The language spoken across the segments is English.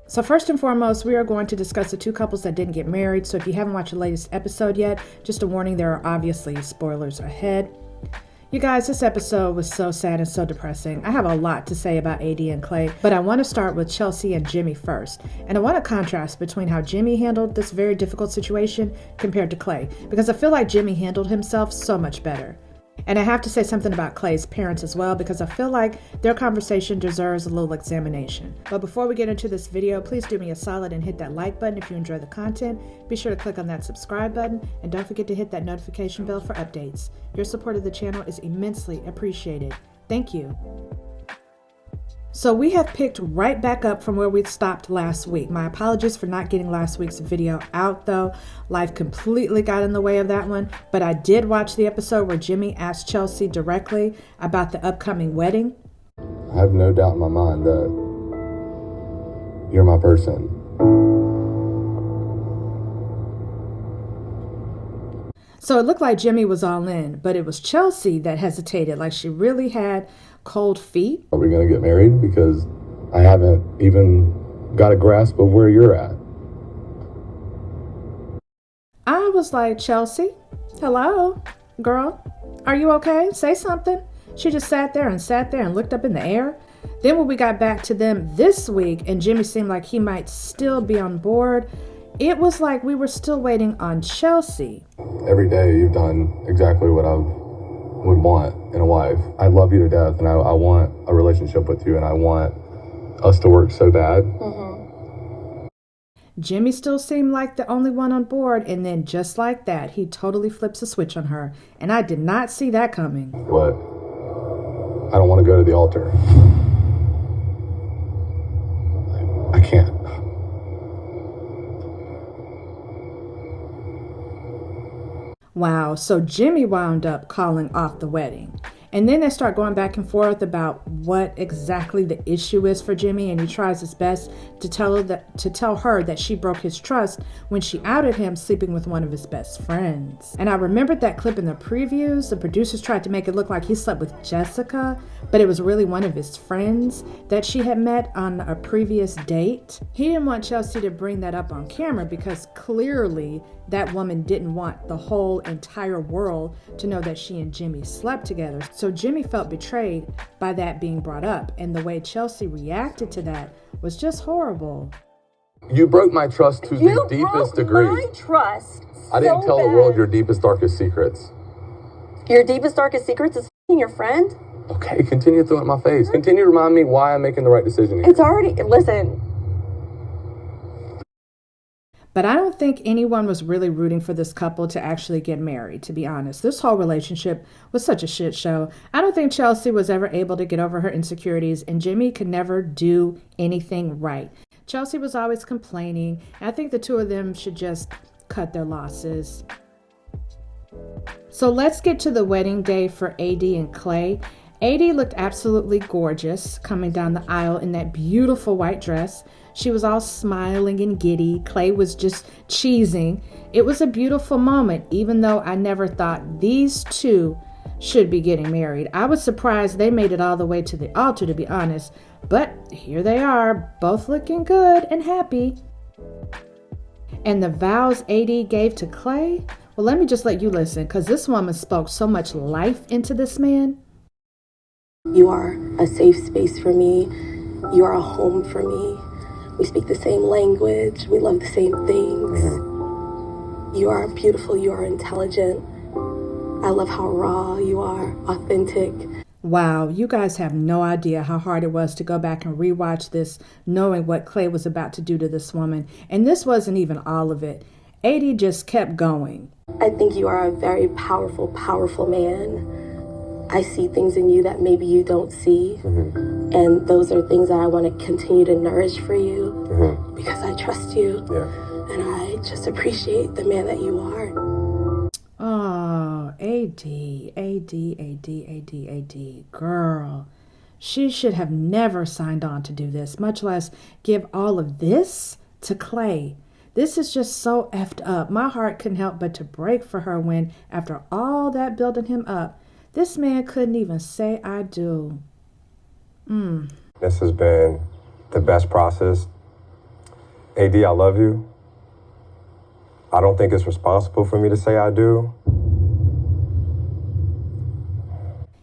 So first and foremost, we are going to discuss the two couples that didn't get married. So if you haven't watched the latest episode yet, just a warning, there are obviously spoilers ahead. You guys, this episode was so sad and so depressing. I have a lot to say about AD and Clay, but I want to start with Chelsea and Jimmy first. And I want to contrast between how Jimmy handled this very difficult situation compared to Clay, because I feel like Jimmy handled himself so much better. And I have to say something about Clay's parents as well, because I feel like their conversation deserves a little examination. But before we get into this video, please do me a solid and hit that like button if you enjoy the content. Be sure to click on that subscribe button, and don't forget to hit that notification bell for updates. Your support of the channel is immensely appreciated. Thank you. So we have picked right back up from where we stopped last week. My apologies for not getting last week's video out though. Life completely got in the way of that one, but I did watch the episode where Jimmy asked Chelsea directly about the upcoming wedding. I have no doubt in my mind that you're my person. So it looked like Jimmy was all in, but it was Chelsea that hesitated, like she really had cold feet. Are we going to get married? Because I haven't even got a grasp of where you're at. I was like, Chelsea, hello, girl, are you okay? Say something. She just sat there and looked up in the air. Then when we got back to them this week and Jimmy seemed like he might still be on board, it was like we were still waiting on Chelsea. Every day you've done exactly what I would want in a wife. I love you to death, and I want a relationship with you, and I want us to work so bad. Jimmy still seemed like the only one on board, and then just like that, he totally flips a switch on her, and I did not see that coming. But I don't want to go to the altar. I can't. Wow, so Jimmy wound up calling off the wedding. And then they start going back and forth about what exactly the issue is for Jimmy, and he tries his best to tell her that she broke his trust when she outed him sleeping with one of his best friends. And I remembered that clip in the previews. The producers tried to make it look like he slept with Jessica, but it was really one of his friends that she had met on a previous date. He didn't want Chelsea to bring that up on camera because clearly that woman didn't want the whole entire world to know that she and Jimmy slept together. So Jimmy felt betrayed by that being brought up, and the way Chelsea reacted to that was just horrible. You broke my trust to the deepest degree. My trust. I didn't tell the world your deepest, darkest secrets. Your deepest, darkest secrets is your friend? Okay, continue throwing it in my face. Continue to remind me why I'm making the right decision here. It's already, listen. But I don't think anyone was really rooting for this couple to actually get married, to be honest. This whole relationship was such a shit show. I don't think Chelsea was ever able to get over her insecurities, and Jimmy could never do anything right. Chelsea was always complaining. I think the two of them should just cut their losses. So let's get to the wedding day for AD and Clay. AD looked absolutely gorgeous coming down the aisle in that beautiful white dress. She was all smiling and giddy. Clay was just cheesing. It was a beautiful moment, even though I never thought these two should be getting married. I was surprised they made it all the way to the altar, to be honest. But here they are, both looking good and happy. And the vows AD gave to Clay? Well, let me just let you listen, because this woman spoke so much life into this man. You are a safe space for me. You are a home for me. We speak the same language. We love the same things. You are beautiful. You are intelligent. I love how raw you are, authentic. Wow, you guys have no idea how hard it was to go back and rewatch this, knowing what Clay was about to do to this woman. And this wasn't even all of it. AD just kept going. I think you are a very powerful, powerful man. I see things in you that maybe you don't see. And those are things that I want to continue to nourish for you because I trust you. And I just appreciate the man that you are. Oh, AD. Girl, she should have never signed on to do this, much less give all of this to Clay. This is just so effed up. My heart couldn't help but to break for her when, after all that building him up, this man couldn't even say I do. This has been the best process AD, I love you. I don't think it's responsible for me to say I do.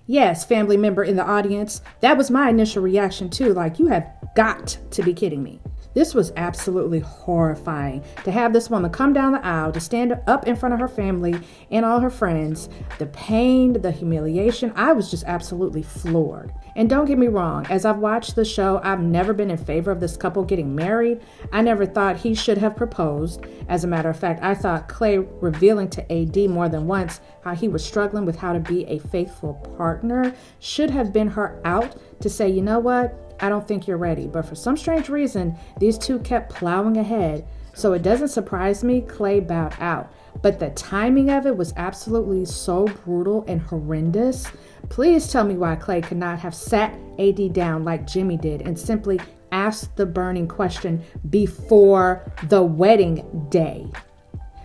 Yes, family member in the audience, that was my initial reaction too. Like, you have got to be kidding me. This was absolutely horrifying to have this woman come down the aisle, to stand up in front of her family and all her friends. The pain, the humiliation, I was just absolutely floored. And don't get me wrong, as I've watched the show, I've never been in favor of this couple getting married. I never thought he should have proposed. As a matter of fact, I thought Clay revealing to AD more than once how he was struggling with how to be a faithful partner should have been her out to say, you know what? I don't think you're ready. But for some strange reason, these two kept plowing ahead. So it doesn't surprise me Clay bowed out. But the timing of it was absolutely so brutal and horrendous. Please tell me why Clay could not have sat AD down like Jimmy did and simply asked the burning question before the wedding day.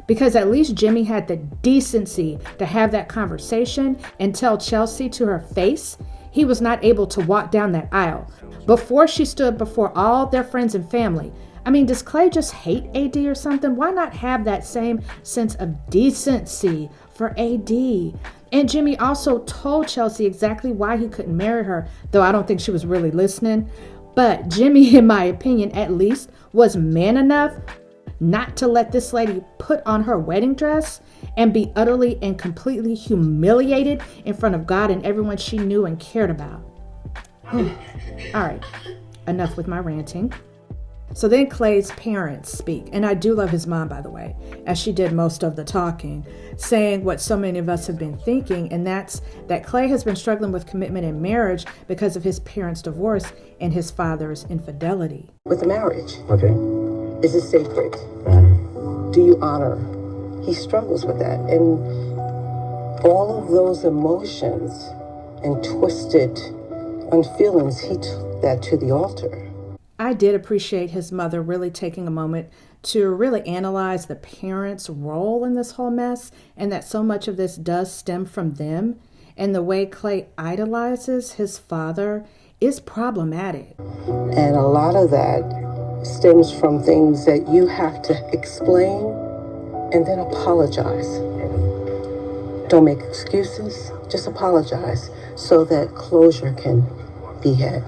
Because at least Jimmy had the decency to have that conversation and tell Chelsea to her face he was not able to walk down that aisle before she stood before all their friends and family. I mean, does Clay just hate AD or something? Why not have that same sense of decency for AD? And Jimmy also told Chelsea exactly why he couldn't marry her, though I don't think she was really listening. But Jimmy, in my opinion, at least was man enough not to let this lady put on her wedding dress and be utterly and completely humiliated in front of God and everyone she knew and cared about. All right, enough with my ranting. So then Clay's parents speak, and I do love his mom, by the way, as she did most of the talking, saying what so many of us have been thinking, and that's that Clay has been struggling with commitment in marriage because of his parents' divorce and his father's infidelity. With the marriage. Okay. Is it sacred? Do you honor? He struggles with that. And all of those emotions and twisted feelings, he took that to the altar. I did appreciate his mother really taking a moment to really analyze the parents' role in this whole mess, and that so much of this does stem from them, and the way Clay idolizes his father is problematic. And a lot of that stems from things that you have to explain and then apologize. Don't make excuses, just apologize so that closure can be had.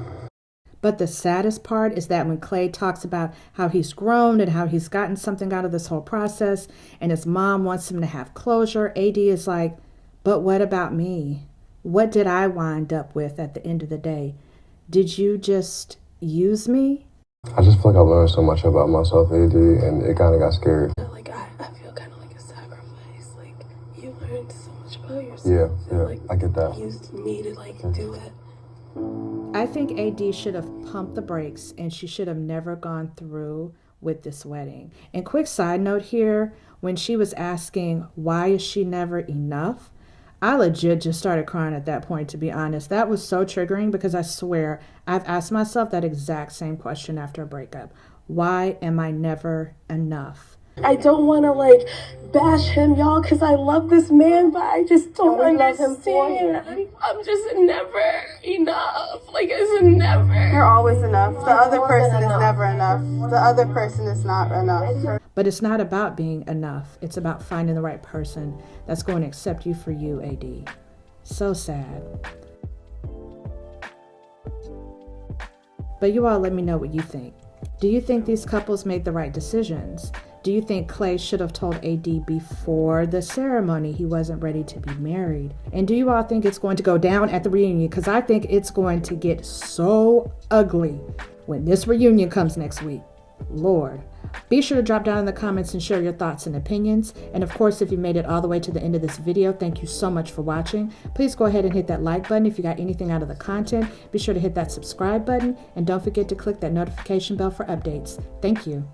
But the saddest part is that when Clay talks about how he's grown and how he's gotten something out of this whole process and his mom wants him to have closure, AD is like, but what about me? What did I wind up with at the end of the day? Did you just use me? I just feel like I've learned so much about myself, AD, and it kind of got scary. Like, I feel kind of like a sacrifice. Like, you learned so much about yourself. Yeah, like, I get that. Used me to, like, do it. I think AD should have pumped the brakes and she should have never gone through with this wedding. And quick side note here, when she was asking, why is she never enough? I legit just started crying at that point, to be honest. That was so triggering because I swear I've asked myself that exact same question after a breakup. Why am I never enough? I don't want to, like, bash him, y'all, because I love this man, but I just don't understand. I'm just never enough. Like, it's never. You're always enough. The other person is never enough. The other person is not enough. But it's not about being enough. It's about finding the right person that's going to accept you for you, AD. So sad. But you all let me know what you think. Do you think these couples made the right decisions? Do you think Clay should have told AD before the ceremony he wasn't ready to be married? And do you all think it's going to go down at the reunion? Because I think it's going to get so ugly when this reunion comes next week. Lord. Be sure to drop down in the comments and share your thoughts and opinions. And of course, if you made it all the way to the end of this video, thank you so much for watching. Please go ahead and hit that like button if you got anything out of the content. Be sure to hit that subscribe button and don't forget to click that notification bell for updates. Thank you.